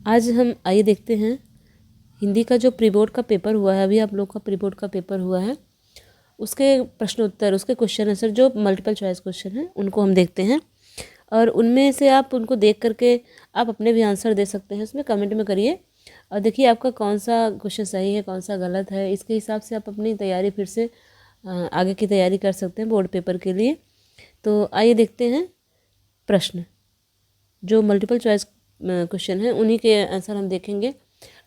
आज हम आइए देखते हैं हिंदी का जो प्री बोर्ड का पेपर हुआ है, अभी आप लोग का प्री बोर्ड का पेपर हुआ है, उसके प्रश्न उत्तर, उसके क्वेश्चन आंसर जो मल्टीपल चॉइस क्वेश्चन हैं उनको हम देखते हैं। और उनमें से आप उनको देख करके आप अपने भी आंसर दे सकते हैं, उसमें कमेंट में करिए और देखिए आपका कौन सा क्वेश्चन सही है, कौन सा गलत है। इसके हिसाब से आप अपनी तैयारी फिर से आगे की तैयारी कर सकते हैं बोर्ड पेपर के लिए। तो आइए देखते हैं प्रश्न जो मल्टीपल चॉइस क्वेश्चन है, उन्हीं के आंसर हम देखेंगे।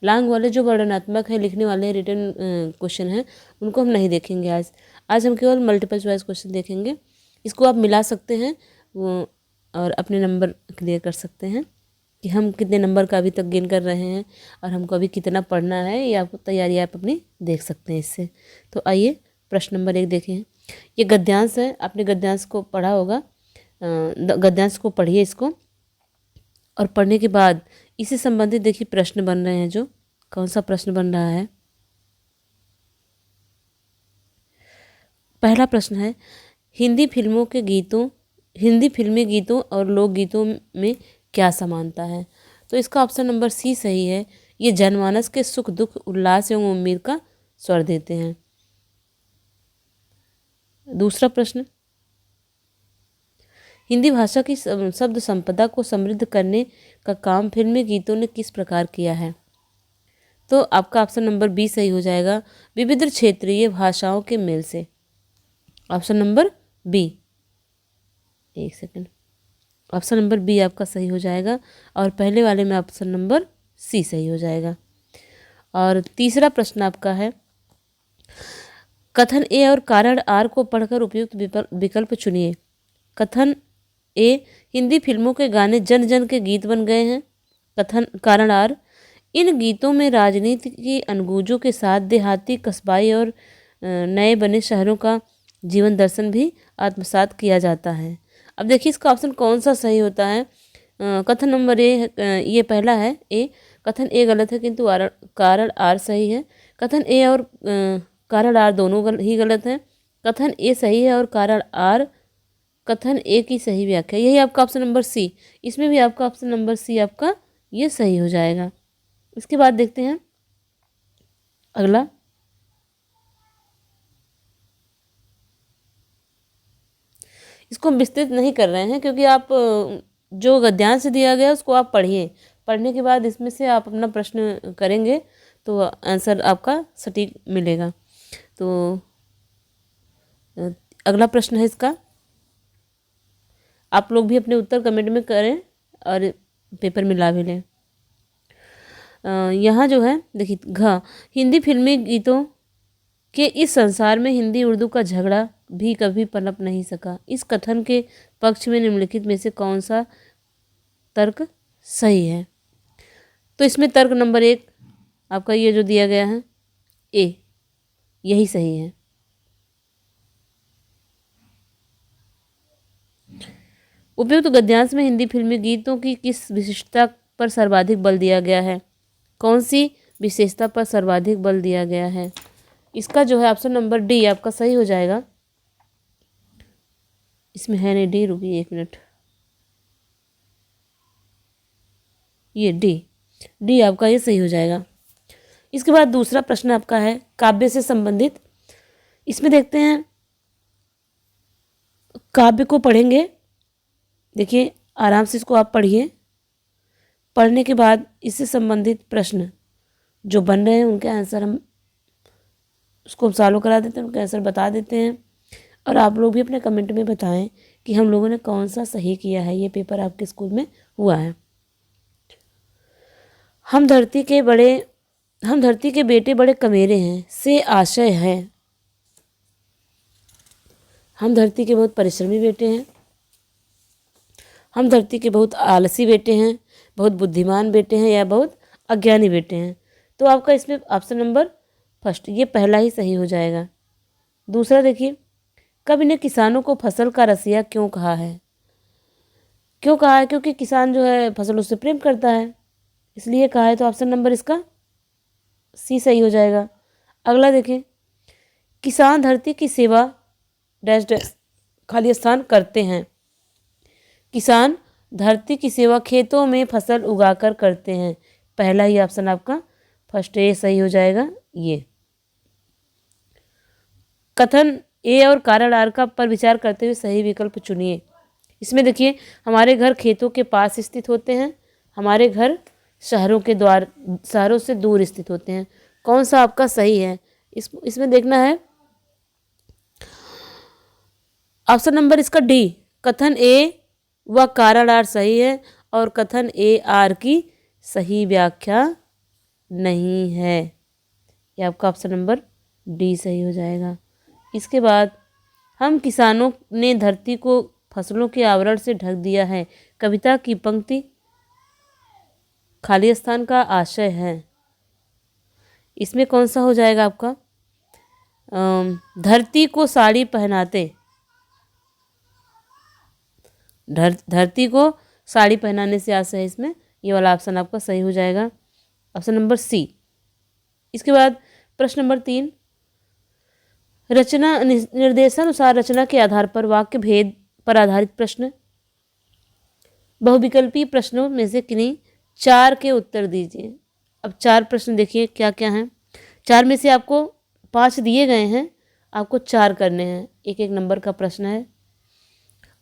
लांग वाले जो वर्णनात्मक है, लिखने वाले रिटन क्वेश्चन हैं, उनको हम नहीं देखेंगे आज हम केवल मल्टीपल चॉइस क्वेश्चन देखेंगे। इसको आप मिला सकते हैं वो और अपने नंबर क्लियर कर सकते हैं कि हम कितने नंबर का अभी तक गेन कर रहे हैं और हमको अभी कितना पढ़ना है, ये आपको तैयारी आप अपनी देख सकते हैं इससे। तो आइए प्रश्न नंबर 1 देखें। ये गद्यांश है, आपने गद्यांश को पढ़ा होगा, गद्यांश को पढ़िए इसको, और पढ़ने के बाद इससे संबंधित देखिए प्रश्न बन रहे हैं। जो कौन सा प्रश्न बन रहा है, पहला प्रश्न है हिंदी फिल्मी गीतों और लोकगीतों में क्या समानता है। तो इसका ऑप्शन नंबर सी सही है। ये जनमानस के सुख दुख, उल्लास एवं उम्मीद का स्वर देते हैं। दूसरा प्रश्न, हिंदी भाषा की शब्द संपदा को समृद्ध करने का काम फिल्मी गीतों ने किस प्रकार किया है। तो आपका ऑप्शन नंबर बी सही हो जाएगा, विविध क्षेत्रीय भाषाओं के मेल से। ऑप्शन नंबर बी, एक सेकंड, ऑप्शन नंबर बी आपका सही हो जाएगा और पहले वाले में ऑप्शन नंबर सी सही हो जाएगा। और तीसरा प्रश्न आपका है, कथन ए और कारण आर को पढ़कर उपयुक्त विकल्प चुनिए। कथन ए, हिंदी फिल्मों के गाने जन जन के गीत बन गए हैं। कथन कारण आर, इन गीतों में राजनीति की अनगूंजों के साथ देहाती, कस्बाई और नए बने शहरों का जीवन दर्शन भी आत्मसात किया जाता है। अब देखिए इसका ऑप्शन कौन सा सही होता है। कथन नंबर ए, ये पहला है ए। कथन ए गलत है किंतु कारण आर सही है। कथन ए और कारण आर दोनों ही गलत हैं। कथन ए सही है और कारण आर कथन ए की सही व्याख्या। यही आपका ऑप्शन नंबर सी, इसमें भी आपका ऑप्शन नंबर सी आपका ये सही हो जाएगा। इसके बाद देखते हैं अगला, इसको हम विस्तृत नहीं कर रहे हैं क्योंकि आप जो गद्यांश दिया गया उसको आप पढ़िए, पढ़ने के बाद इसमें से आप अपना प्रश्न करेंगे तो आंसर आपका सटीक मिलेगा। तो अगला प्रश्न है इसका, आप लोग भी अपने उत्तर कमेंट में करें और पेपर में ला भी लें। यहाँ जो है देखिए, हिंदी फिल्मी गीतों के इस संसार में हिंदी उर्दू का झगड़ा भी कभी पनप नहीं सका। इस कथन के पक्ष में निम्नलिखित में से कौन सा तर्क सही है। तो इसमें तर्क नंबर 1 आपका ये जो दिया गया है ए, यही सही है। उपयुक्त गद्यांश में हिंदी फिल्मी गीतों की किस विशिष्टता पर सर्वाधिक बल दिया गया है। कौन सी विशेषता पर सर्वाधिक बल दिया गया है। इसका जो है ऑप्शन नंबर डी आपका सही हो जाएगा। इसमें है नहीं डी, रुकिए 1 मिनट, ये डी आपका ये सही हो जाएगा। इसके बाद दूसरा प्रश्न आपका है काव्य से संबंधित। इसमें देखते हैं, काव्य को पढ़ेंगे, देखिए आराम से इसको आप पढ़िए, पढ़ने के बाद इससे संबंधित प्रश्न जो बन रहे हैं उनके आंसर हम उसको सॉल्व करा देते हैं, उनके आंसर बता देते हैं और आप लोग भी अपने कमेंट में बताएं कि हम लोगों ने कौन सा सही किया है। ये पेपर आपके स्कूल में हुआ है। हम धरती के बेटे बड़े कमेरे हैं से आशय है। हम धरती के बहुत परिश्रमी बेटे हैं। हम धरती के बहुत आलसी बेटे हैं, बहुत बुद्धिमान बेटे हैं या बहुत अज्ञानी बेटे हैं। तो आपका इसमें ऑप्शन नंबर फर्स्ट ये पहला ही सही हो जाएगा। दूसरा देखिए, कवि ने किसानों को फसल का रसिया क्यों कहा है। क्यों कहा है, क्योंकि किसान जो है फसलों से प्रेम करता है, इसलिए कहा है। तो ऑप्शन नंबर इसका सी सही हो जाएगा। अगला देखें, किसान धरती की सेवा डैश डैश खाली स्थान करते हैं। किसान धरती की सेवा खेतों में फसल उगाकर करते हैं। पहला ही ऑप्शन आपका फर्स्ट ए सही हो जाएगा। ये कथन ए और कारण आर का पर विचार करते हुए सही विकल्प चुनिए। इसमें देखिए, हमारे घर खेतों के पास स्थित होते हैं, हमारे घर शहरों से दूर स्थित होते हैं। कौन सा आपका सही है, इसमें देखना है। ऑप्शन नंबर इसका डी, कथन ए व कारण आर सही है और कथन ए आर की सही व्याख्या नहीं है। ये आपका ऑप्शन नंबर डी सही हो जाएगा। इसके बाद, हम किसानों ने धरती को फसलों के आवरण से ढक दिया है, कविता की पंक्ति खाली स्थान का आशय है। इसमें कौन सा हो जाएगा आपका? धरती को साड़ी पहनाते, धरती को साड़ी पहनाने से आशय है इसमें। ये वाला ऑप्शन आपका सही हो जाएगा, ऑप्शन नंबर सी। इसके बाद प्रश्न नंबर 3, रचना निर्देशानुसार रचना के आधार पर वाक्य भेद पर आधारित प्रश्न। बहुविकल्पी प्रश्नों में से किन्हीं 4 के उत्तर दीजिए। अब 4 प्रश्न देखिए क्या क्या हैं। 4 में से आपको 5 दिए गए हैं, आपको 4 करने हैं, एक एक नंबर का प्रश्न है।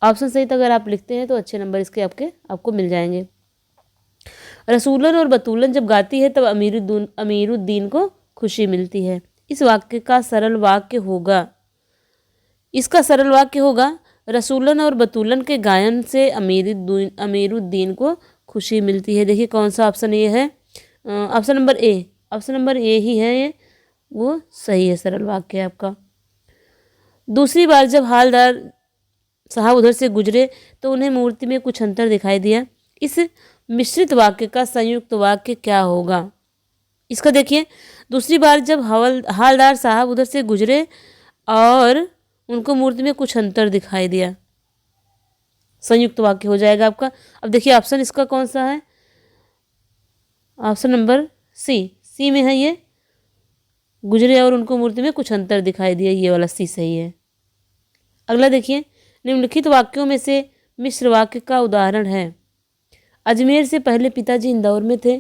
ऑप्शन सहित अगर आप लिखते हैं तो अच्छे नंबर इसके आपको मिल जाएंगे। रसूलन और बतूलन जब गाती है तब अमीरुद्दीन को खुशी मिलती है। इस वाक्य का सरल वाक्य होगा, इसका सरल वाक्य होगा, रसूलन और बतूलन के गायन से अमीरुद्दीन को खुशी मिलती है। देखिए कौन सा ऑप्शन ये है? Option number A, option number A ही है ये, वो सही है, सरल वाक्य है आपका। दूसरी बार जब हालदार साहब उधर से गुजरे तो उन्हें मूर्ति में कुछ अंतर दिखाई दिया। इस मिश्रित वाक्य का संयुक्त वाक्य क्या होगा? इसका देखिए, दूसरी बार जब हालदार साहब उधर से गुजरे और उनको मूर्ति में कुछ अंतर दिखाई दिया, संयुक्त वाक्य हो जाएगा आपका। अब देखिए ऑप्शन इसका कौन सा है? ऑप्शन नंबर सी में है ये, गुजरे और उनको मूर्ति में कुछ अंतर दिखाई दिया, ये वाला सी सही है। अगला देखिए, निम्नलिखित वाक्यों में से मिश्र वाक्य का उदाहरण है। अजमेर से पहले पिताजी इंदौर में थे।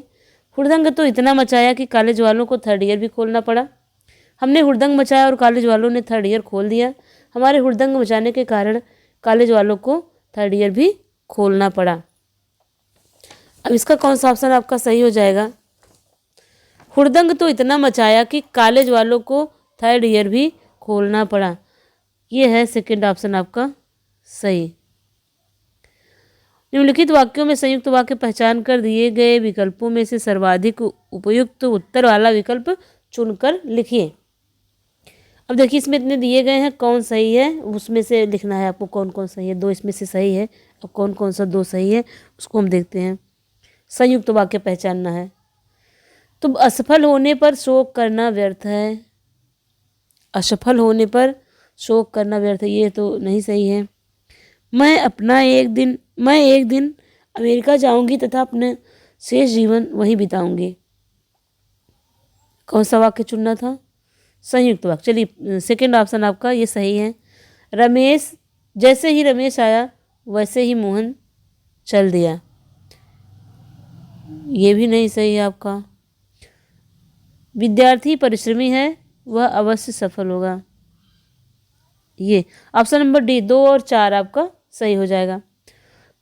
हुड़दंग तो इतना मचाया कि कॉलेज वालों को 3rd ईयर भी खोलना पड़ा। हमने हुड़दंग मचाया और कॉलेज वालों ने 3rd ईयर खोल दिया। हमारे हुड़दंग मचाने के कारण कॉलेज वालों को 3rd ईयर भी खोलना पड़ा। अब इसका कौन सा ऑप्शन आपका सही हो जाएगा? हुड़दंग तो इतना मचाया कि कॉलेज वालों को 3rd ईयर भी खोलना पड़ा। ये है सेकंड ऑप्शन आपका सही। निम्नलिखित वाक्यों में संयुक्त वाक्य पहचान कर दिए गए विकल्पों में से सर्वाधिक उपयुक्त उत्तर वाला विकल्प चुनकर लिखिए। अब देखिए, इसमें इतने दिए गए हैं, कौन सही है उसमें से लिखना है आपको, कौन कौन सही है। 2 इसमें से सही है, अब कौन कौन सा 2 सही है उसको हम देखते हैं। संयुक्त वाक्य पहचानना है। तो असफल होने पर शोक करना व्यर्थ है, असफल होने पर शोक करना व्यर्थ है, ये तो नहीं सही है। मैं एक दिन अमेरिका जाऊंगी तथा अपने शेष जीवन वहीं बिताऊंगी। कौन सा वाक्य चुनना था? संयुक्त वाक्य। चलिए सेकंड ऑप्शन आपका ये सही है। जैसे ही रमेश आया वैसे ही मोहन चल दिया, ये भी नहीं सही है आपका। विद्यार्थी परिश्रमी है, वह अवश्य सफल होगा, ये ऑप्शन नंबर डी 2 और 4 आपका सही हो जाएगा।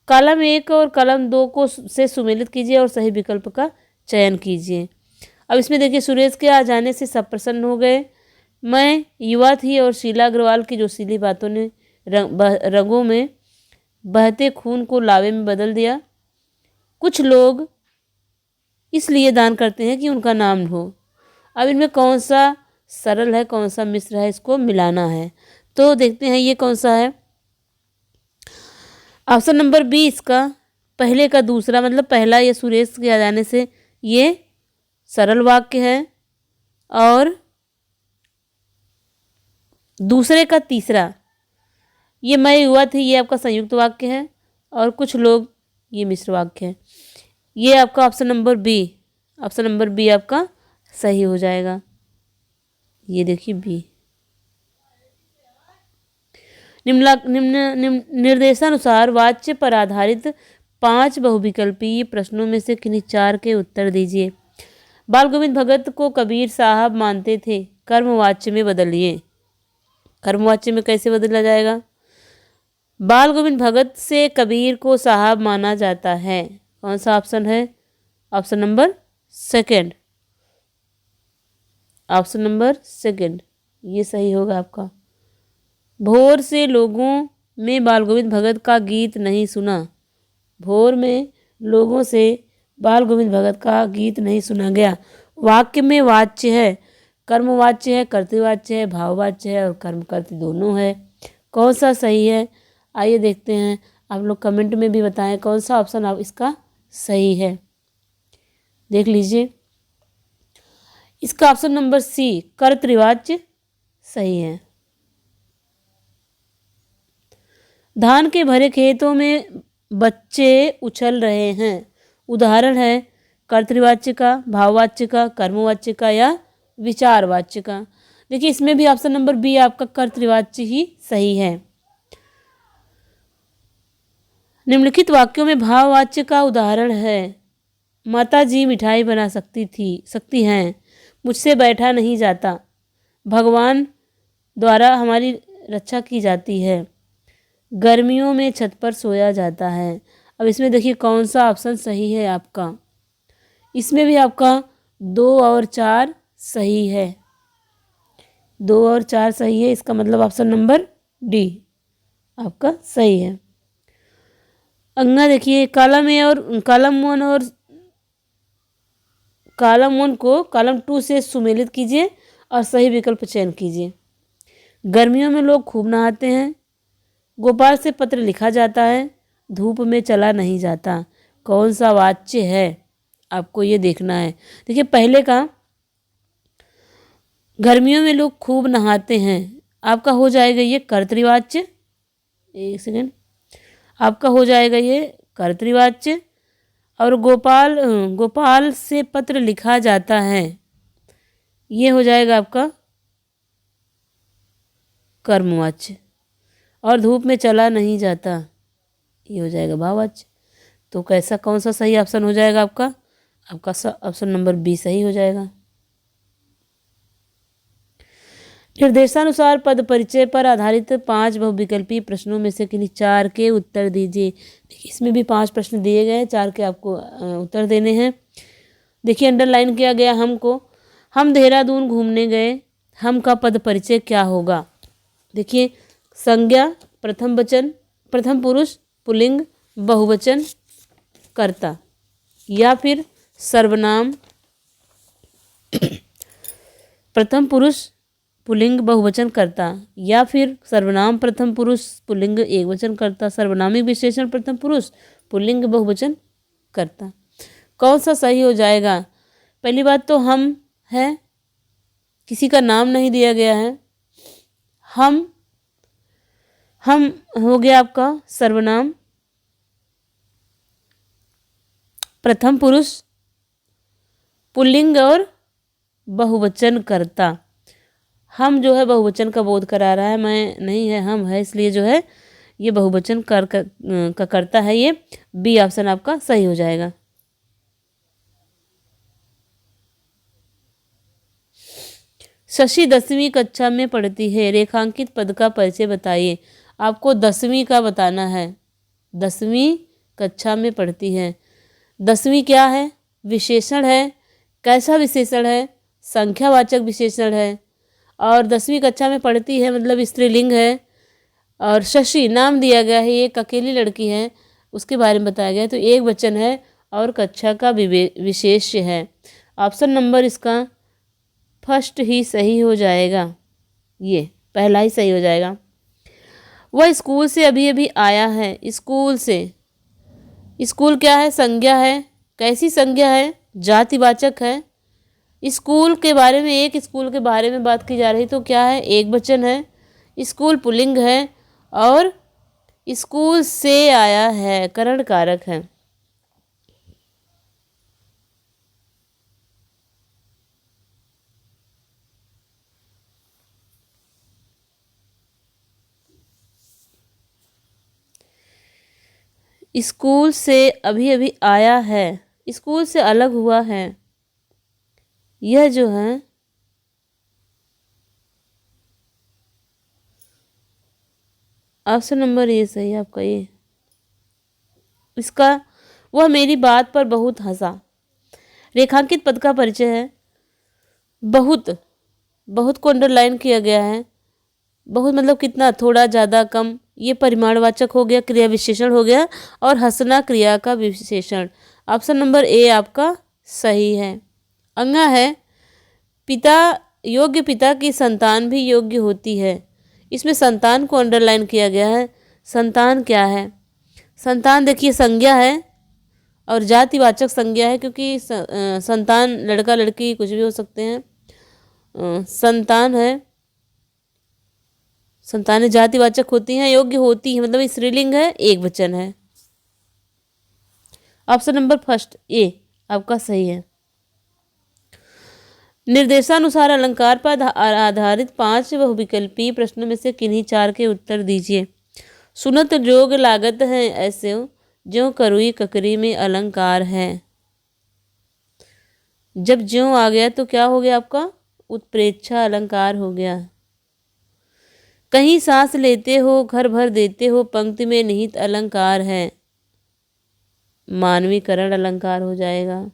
कॉलम 1 और कॉलम 2 को से सुमेलित कीजिए और सही विकल्प का चयन कीजिए। अब इसमें देखिए, सुरेश के आ जाने से सब प्रसन्न हो गए। मैं युवा थी और शीला अग्रवाल की जोशीली बातों ने रंगों में बहते खून को लावे में बदल दिया। कुछ लोग इसलिए दान करते हैं कि उनका नाम हो। अब इनमें कौन सा सरल है, कौन सा मिश्र है, इसको मिलाना है। तो देखते हैं ये कौन सा है। ऑप्शन नंबर बी, इसका पहले का दूसरा, मतलब पहला ये सुरेश के आ जाने से, ये सरल वाक्य है और दूसरे का तीसरा, ये मैं युवा थी, ये आपका संयुक्त वाक्य है और कुछ लोग, ये मिश्र वाक्य है। ये आपका ऑप्शन नंबर बी आपका सही हो जाएगा। ये देखिए बी। निर्देशानुसार वाच्य पर आधारित 5 बहुविकल्पीय प्रश्नों में से किन्हीं 4 के उत्तर दीजिए। बाल गोविंद भगत को कबीर साहब मानते थे, कर्मवाच्य में बदलिए। कर्मवाच्य में कैसे बदला जाएगा? बाल गोविंद भगत से कबीर को साहब माना जाता है। कौन सा ऑप्शन है? Option number second. Option number second ये सही होगा आपका। भोर से लोगों में बाल गोविंद भगत का गीत नहीं सुना। भोर में लोगों से बाल गोविंद भगत का गीत नहीं सुना गया। वाक्य में वाच्य है, कर्मवाच्य है, कर्तृवाच्य है, भाववाच्य है और कर्मकर्ता दोनों है। कौन सा सही है? आइए देखते हैं। आप लोग कमेंट में भी बताएं कौन सा ऑप्शन आप इसका सही है। देख लीजिए, इसका ऑप्शन नंबर सी कर्तृवाच्य सही है। धान के भरे खेतों में बच्चे उछल रहे हैं। उदाहरण है कर्तृवाच्य का, भाववाच्य का, कर्मवाच्य का या विचारवाच्य का। देखिए इसमें भी ऑप्शन नंबर बी आपका कर्तृवाच्य ही सही है। निम्नलिखित वाक्यों में भाववाच्य का उदाहरण है। माता जी मिठाई बना सकती हैं, मुझसे बैठा नहीं जाता, भगवान द्वारा हमारी रक्षा की जाती है, गर्मियों में छत पर सोया जाता है। अब इसमें देखिए कौन सा ऑप्शन सही है आपका। इसमें भी आपका 2 और 4 सही है। 2 और 4 सही है, इसका मतलब ऑप्शन नंबर डी आपका सही है। अगला देखिए, कॉलम 1 और कॉलम 1 को कॉलम 2 से सुमेलित कीजिए और सही विकल्प चयन कीजिए। गर्मियों में लोग खूब नहाते हैं, गोपाल से पत्र लिखा जाता है, धूप में चला नहीं जाता। कौन सा वाच्य है आपको ये देखना है। देखिए पहले का गर्मियों में लोग खूब नहाते हैं, आपका हो जाएगा ये कर्तृवाच्य। एक सेकेंड, आपका हो जाएगा ये कर्तृवाच्य। और गोपाल से पत्र लिखा जाता है, ये हो जाएगा आपका कर्मवाच्य। और धूप में चला नहीं जाता, ये हो जाएगा भाववाच्य। तो कैसा कौन सा सही ऑप्शन हो जाएगा आपका? आपका ऑप्शन नंबर बी सही हो जाएगा। निर्देशानुसार पद परिचय पर आधारित 5 बहुविकल्पीय प्रश्नों में से किन्हीं 4 के उत्तर दीजिए। देखिए इसमें भी 5 प्रश्न दिए गए हैं, 4 के आपको उत्तर देने हैं। देखिए अंडरलाइन किया गया हमको। हम देहरादून घूमने गए, हम का पद परिचय क्या होगा? देखिए संज्ञा, प्रथम वचन, प्रथम पुरुष पुल्लिंग, बहुवचन कर्ता या फिर सर्वनाम प्रथम पुरुष पुल्लिंग बहुवचन कर्ता या फिर सर्वनाम प्रथम पुरुष पुल्लिंग एकवचन कर्ता, सर्वनामी विशेषण प्रथम पुरुष पुल्लिंग बहुवचन कर्ता। कौन सा सही हो जाएगा? पहली बात तो हम है, किसी का नाम नहीं दिया गया है। हम हो गया आपका सर्वनाम प्रथम पुरुष पुल्लिंग और बहुवचन कर्ता। हम जो है बहुवचन का बोध करा रहा है, मैं नहीं है, हम है, इसलिए जो है ये बहुवचन का करता है। ये बी ऑप्शन आपका सही हो जाएगा। शशि 10वीं कक्षा में पढ़ती है, रेखांकित पद का परिचय बताइए। आपको 10वीं का बताना है। 10वीं कक्षा में पढ़ती है। 10वीं क्या है? विशेषण है। कैसा विशेषण है? संख्यावाचक विशेषण है। और 10वीं कक्षा में पढ़ती है मतलब स्त्रीलिंग है। और शशि नाम दिया गया है, ये एक अकेली लड़की है, उसके बारे में बताया गया है, तो एक वचन है और कक्षा का विशेष्य है। ऑप्शन नंबर इसका फर्स्ट ही सही हो जाएगा, ये पहला ही सही हो जाएगा। वह स्कूल से अभी अभी आया है। स्कूल से, स्कूल क्या है? संज्ञा है। कैसी संज्ञा है? जातिवाचक है। स्कूल के बारे में, एक स्कूल के बारे में बात की जा रही, तो क्या है? एक वचन है। स्कूल पुल्लिंग है और स्कूल से आया है करण कारक है। स्कूल से अभी अभी आया है, स्कूल से अलग हुआ है। यह जो है ऑप्शन नंबर ए सही है आपका ये। इसका वह मेरी बात पर बहुत हंसा। रेखांकित पद का परिचय है। बहुत, बहुत को अंडरलाइन किया गया है। बहुत मतलब कितना, थोड़ा, ज़्यादा, कम, ये परिमाणवाचक हो गया, क्रिया विशेषण हो गया, और हंसना क्रिया का विशेषण। ऑप्शन नंबर ए आपका सही है। अंगा है, पिता, योग्य पिता की संतान भी योग्य होती है। इसमें संतान को अंडरलाइन किया गया है। संतान क्या है? संतान देखिए संज्ञा है और जातिवाचक संज्ञा है, क्योंकि संतान लड़का लड़की कुछ भी हो सकते हैं। संतान है, संतानें जातिवाचक होती हैं, योग्य होती है मतलब स्त्रीलिंग है, एक वचन है। ऑप्शन नंबर फर्स्ट ए आपका सही है। निर्देशानुसार अलंकार पर आधारित 5 बहुविकल्पीय प्रश्नों में से किन्हीं 4 के उत्तर दीजिए। सुनत जोग लागत है ऐसे ज्यों करुई ककरी में अलंकार है। जब ज्यों आ गया तो क्या हो गया आपका? उत्प्रेक्षा अलंकार हो गया। कहीं सांस लेते हो घर भर देते हो पंक्ति में निहित अलंकार है, मानवीकरण अलंकार हो जाएगा।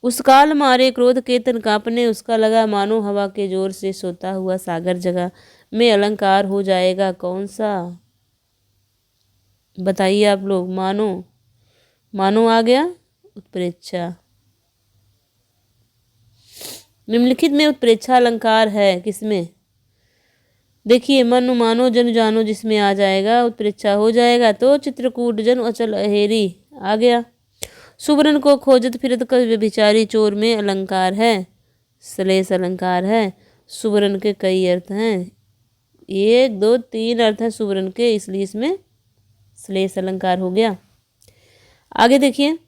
उस काल मारे क्रोध के तन कांपने उसका लगा, मानो हवा के जोर से सोता हुआ सागर जगा में अलंकार हो जाएगा। कौन सा बताइए आप लोग? मानो, मानो आ गया, उत्प्रेक्षा। निम्नलिखित में उत्प्रेक्षा अलंकार है किसमें? देखिए, मनु मानो जन जानो जिसमें आ जाएगा उत्प्रेक्षा हो जाएगा, तो चित्रकूट जन अचल अहेरी आ गया। सुवर्ण को खोजत फिरत कर व्यभिचारी चोर में अलंकार है, श्लेष अलंकार है। सुवर्ण के कई अर्थ हैं, 1 2 3 अर्थ हैं सुवर्ण के, इसलिए इसमें श्लेष अलंकार हो गया। आगे देखिए,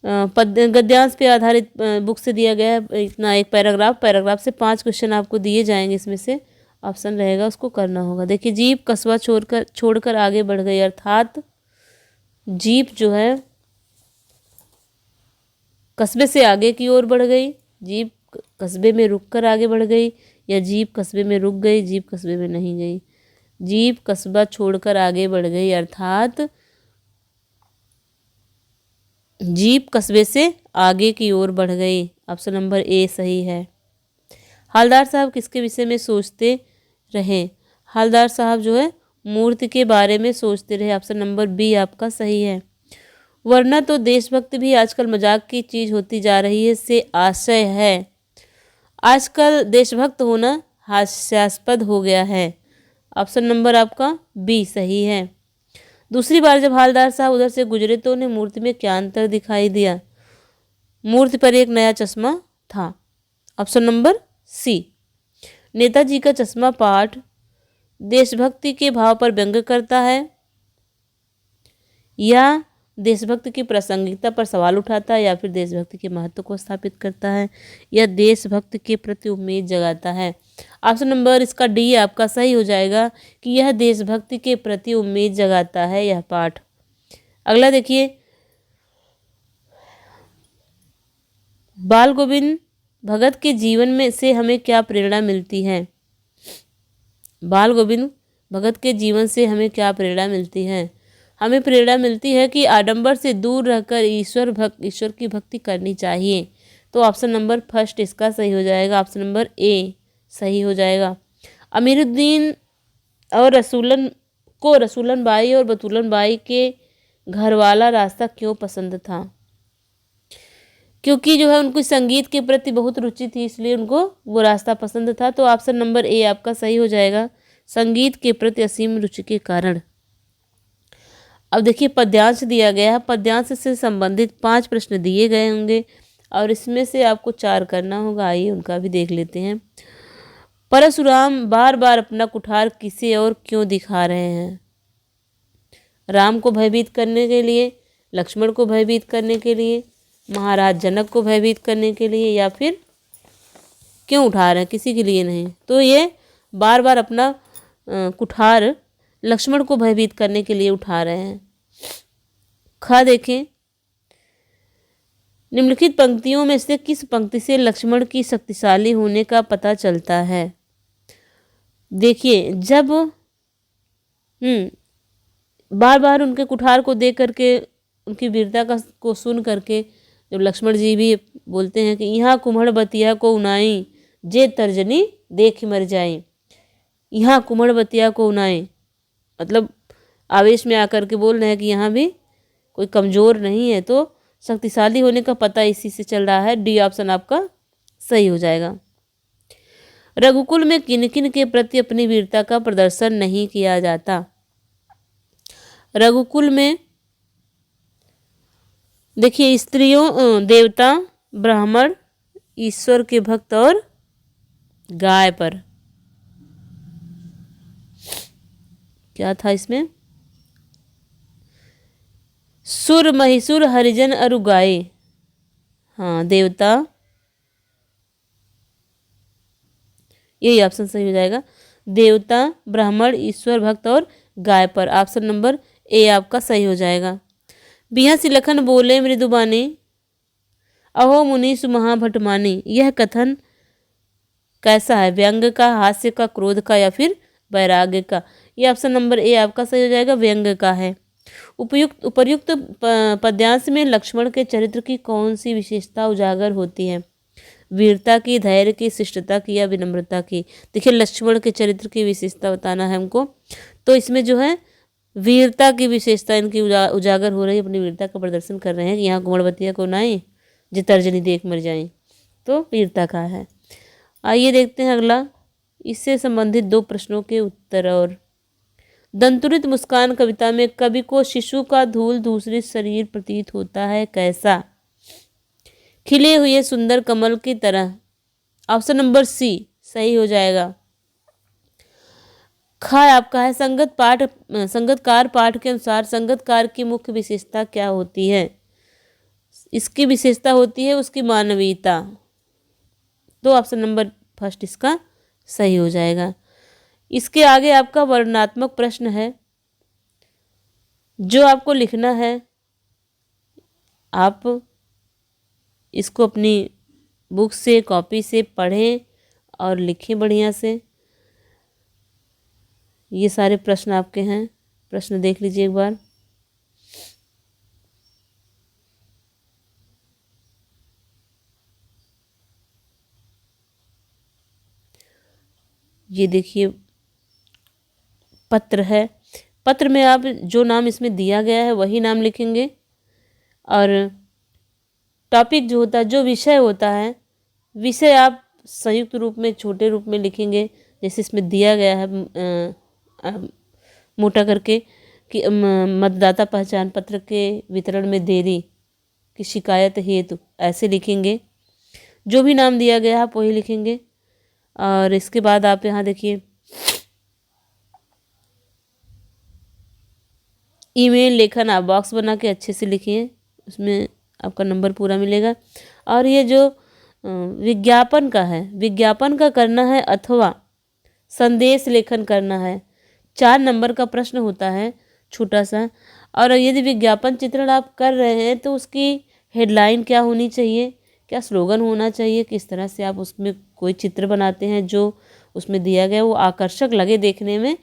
गद्यांश पे आधारित बुक से दिया गया है इतना एक पैराग्राफ से 5 क्वेश्चन आपको दिए जाएंगे। इसमें से ऑप्शन रहेगा उसको करना होगा। देखिए, जीप कस्बा छोड़कर आगे बढ़ गई, अर्थात जीप जो है कस्बे से आगे की ओर बढ़ गई, जीप कस्बे में रुककर आगे बढ़ गई, या जीप कस्बे में रुक गई, जीप कस्बे में नहीं गई। जीप कस्बा छोड़कर आगे बढ़ गई, अर्थात जीप कस्बे से आगे की ओर बढ़ गई। ऑप्शन नंबर ए सही है। हालदार साहब किसके विषय में सोचते रहे? हालदार साहब जो है मूर्ति के बारे में सोचते रहे। ऑप्शन नंबर बी आपका सही है। वरना तो देशभक्त भी आजकल मजाक की चीज होती जा रही है से आशय है। आजकल देशभक्त होना हास्यास्पद हो गया है। ऑप्शन नंबर आपका बी सही है। दूसरी बार जब हालदार साहब उधर से गुजरे तो उन्हें मूर्ति में क्या अंतर दिखाई दिया? मूर्ति पर एक नया चश्मा था। Option number C. नेताजी का चश्मा पाठ देशभक्ति के भाव पर व्यंग करता है या देशभक्ति की प्रासंगिकता पर सवाल उठाता है, या फिर देशभक्ति के महत्व को स्थापित करता है, या देशभक्त के प्रति उम्मीद जगाता है? ऑप्शन नंबर इसका डी आपका सही हो जाएगा कि यह देशभक्ति के प्रति उम्मीद जगाता है यह पाठ। अगला देखिए, बाल गोविंद भगत के जीवन में से हमें क्या प्रेरणा मिलती है? बाल गोविंद भगत के जीवन से हमें क्या प्रेरणा मिलती है? हमें प्रेरणा मिलती है कि आडंबर से दूर रहकर ईश्वर की भक्ति करनी चाहिए। तो ऑप्शन नंबर फर्स्ट इसका सही हो जाएगा। ऑप्शन नंबर ए सही हो जाएगा। अमीरुद्दीन और रसूलन बाई और बतूलन बाई के घर वाला रास्ता क्यों पसंद था? क्योंकि जो है उनको संगीत के प्रति बहुत रुचि थी, इसलिए उनको वो रास्ता पसंद था। तो ऑप्शन नंबर ए आपका सही हो जाएगा, संगीत के प्रति असीम रुचि के कारण। अब देखिए, पद्यांश दिया गया है। पद्यांश से संबंधित 5 प्रश्न दिए गए होंगे और इसमें से आपको 4 करना होगा। आइए उनका भी देख लेते हैं। परशुराम बार बार अपना कुठार किसे और क्यों दिखा रहे हैं? राम को भयभीत करने के लिए, लक्ष्मण को भयभीत करने के लिए, महाराज जनक को भयभीत करने के लिए, या फिर क्यों उठा रहे हैं? किसी के लिए नहीं। तो ये बार बार अपना कुठार लक्ष्मण को भयभीत करने के लिए उठा रहे हैं। ख देखें, निम्नलिखित पंक्तियों में से किस पंक्ति से लक्ष्मण की शक्तिशाली होने का पता चलता है। देखिए, जब बार बार उनके कुठार को देख करके, उनकी वीरता को सुन करके जब लक्ष्मण जी भी बोलते हैं कि यहाँ कुम्हड़ बतिया को उनाई, जे तर्जनी देख मर जाए। यहाँ कुम्हड़ बतिया को उनाए, मतलब आवेश में आकर के बोल रहे हैं कि यहाँ भी कोई कमज़ोर नहीं है, तो शक्तिशाली होने का पता इसी से चल रहा है। डी ऑप्शन आपका सही हो जाएगा। रघुकुल में किन किन के प्रति अपनी वीरता का प्रदर्शन नहीं किया जाता। रघुकुल में देखिए, स्त्रियों, देवता, ब्राह्मण, ईश्वर के भक्त और गाय पर। क्या था इसमें? सुर, महिषुर, हरिजन और गाय। हाँ, देवता, यही ऑप्शन सही हो जाएगा। देवता, ब्राह्मण, ईश्वर भक्त और गाय पर। ऑप्शन नंबर ए आपका सही हो जाएगा। बिहसी लखन बोले मृदुबानी, अहो मुनीष महाभटमानी। यह कथन कैसा है? व्यंग का, हास्य का, क्रोध का या फिर वैराग्य का? ये ऑप्शन नंबर ए आपका सही हो जाएगा, व्यंग का है। उपर्युक्त पद्यांश में लक्ष्मण के चरित्र की कौन सी विशेषता उजागर होती है? वीरता की, धैर्य की, शिष्टता की या विनम्रता की? देखिए, लक्ष्मण के चरित्र की विशेषता बताना है हमको, तो इसमें जो है वीरता की विशेषता इनकी उजागर हो रही है। अपनी वीरता का प्रदर्शन कर रहे हैं कि यहाँ कुंवरवतिया को नाई, जे तर्जनी देख मर जाए, तो वीरता का है। आइए देखते हैं अगला, इससे संबंधित 2 प्रश्नों के उत्तर। और दंतुरित मुस्कान कविता में कवि को शिशु का धूल दूसरी शरीर प्रतीत होता है, कैसा? खिले हुए सुंदर कमल की तरह। ऑप्शन नंबर सी सही हो जाएगा। ख आपका है संगतकार पाठ के अनुसार संगतकार की मुख्य विशेषता क्या होती है? इसकी विशेषता होती है उसकी मानवीयता, तो ऑप्शन नंबर फर्स्ट इसका सही हो जाएगा। इसके आगे आपका वर्णनात्मक प्रश्न है, जो आपको लिखना है। आप इसको अपनी बुक से, कॉपी से पढ़ें और लिखें बढ़िया से। ये सारे प्रश्न आपके हैं, प्रश्न देख लीजिए एक बार। ये देखिए पत्र है, पत्र में आप जो नाम इसमें दिया गया है वही नाम लिखेंगे, और टॉपिक जो होता है, जो विषय होता है, विषय आप संयुक्त रूप में, छोटे रूप में लिखेंगे। जैसे इसमें दिया गया है मोटा करके कि मतदाता पहचान पत्र के वितरण में देरी की शिकायत हेतु, ऐसे लिखेंगे। जो भी नाम दिया गया है आप वही लिखेंगे। और इसके बाद आप यहाँ देखिए ईमेल लेखन, आप बॉक्स बना के अच्छे से लिखिए, उसमें आपका नंबर पूरा मिलेगा। और ये जो विज्ञापन का है, विज्ञापन का करना है अथवा संदेश लेखन करना है। 4 नंबर का प्रश्न होता है छोटा सा। और यदि विज्ञापन चित्रण आप कर रहे हैं तो उसकी हेडलाइन क्या होनी चाहिए, क्या स्लोगन होना चाहिए, किस तरह से आप उसमें कोई चित्र बनाते हैं जो उसमें दिया गया वो आकर्षक लगे देखने में,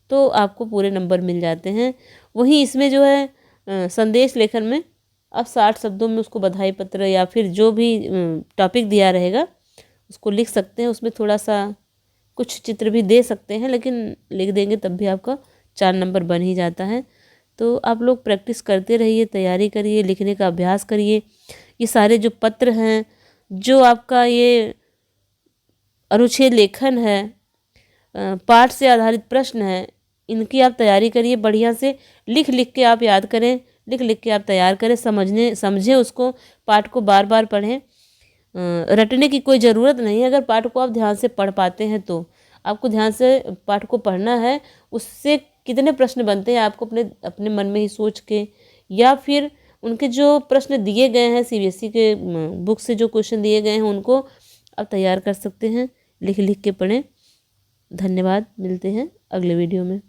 तो आपको पूरे नंबर मिल जाते हैं। वहीं इसमें जो है संदेश लेखन में आप 60 शब्दों में उसको बधाई पत्र या फिर जो भी टॉपिक दिया रहेगा उसको लिख सकते हैं। उसमें थोड़ा सा कुछ चित्र भी दे सकते हैं, लेकिन लिख देंगे तब भी आपका 4 नंबर बन ही जाता है। तो आप लोग प्रैक्टिस करते रहिए, तैयारी करिए, लिखने का अभ्यास करिए। ये सारे जो पत्र हैं, जो आपका ये अनुच्छेद लेखन है, पाठ से आधारित प्रश्न है, इनकी आप तैयारी करिए बढ़िया से। लिख लिख के आप याद करें, लिख लिख के आप तैयार करें, समझें उसको, पाठ को बार बार पढ़ें। रटने की कोई ज़रूरत नहीं है। अगर पाठ को आप ध्यान से पढ़ पाते हैं तो आपको ध्यान से पाठ को पढ़ना है। उससे कितने प्रश्न बनते हैं आपको अपने मन में ही सोच के, या फिर उनके जो प्रश्न दिए गए हैं सीबीएसई के बुक से जो क्वेश्चन दिए गए हैं उनको आप तैयार कर सकते हैं। लिख लिख के पढ़ें। धन्यवाद, मिलते हैं अगले वीडियो में।